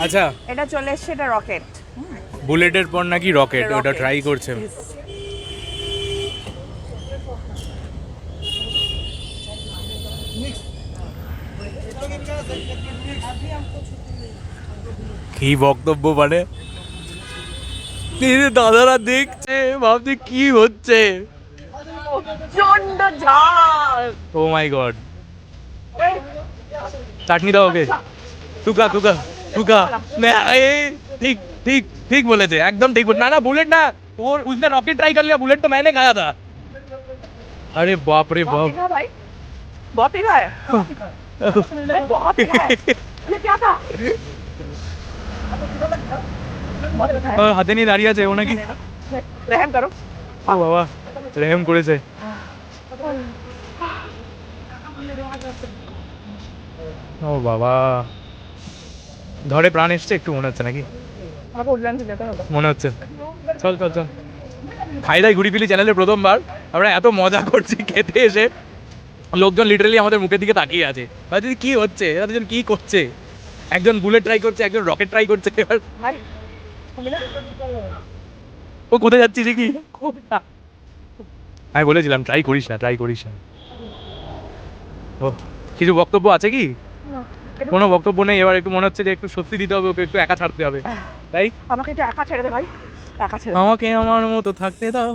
আচ্ছা, এটা চলে এসছে, এটা রকেট। বুলেটের পর নাকি রকেট, ওটা ট্রাই করছে। কি বক্তব্য মানে, দাদারা দেখছে ভাবছে কি হচ্ছে। প্রচন্ড ঝাল। ও মাই গড। চাটনি দাও ওকে। তুকা তুকা তুকা। না, ठीक ठीक ठीक बोले थे, एकदम ठीक बोले। ना ना बुलेट ना, वो उसने रॉकेट ट्राई कर लिया, बुलेट तो मैंने खाया था। अरे बाप रे बाप। भाई बहुत ही है, बहुत ही है। ये क्या था? হাতে নিয়ে দাঁড়িয়ে আছে ও নাকি। रहम करो। ও বাবা, রেহেম করেছে। ও বাবা, ধরে প্রাণ এসছে একটু মনে হচ্ছে নাকি, আমাকে উঠলাম যেতে হবে। মনে হচ্ছে। চল চল চল, খাই দাই ঘুরি ফিরি চ্যানেলে প্রথমবার আমরা এত মজা করছি খেতে এসে, লোকজন লিটারালি আমাদের মুখের দিকে তাকিয়ে আছে, ভাবছি কি হচ্ছে, এরা দুজন কি করছে। একজন বুলেট ট্রাই করছে, একজন রকেট ট্রাই করছে। এবার ভাই তুমি না, ও কোথায় যাচ্ছি দেখি। আমি বলেছিলাম ট্রাই করিস না, ট্রাই করিস না। ও, কিছু বক্তব্য আছে কি? কোনো বক্তব্য নেই। এবার একটু মনে হচ্ছে যে একটু সত্যি দিতে হবে ওকে, একটু একা ছাড়তে হবে, তাই আমাকে একটু একা ছেড়ে দে ভাই, একা ছেড়ে দে। আমাকে আমার মতো থাকতে দাও।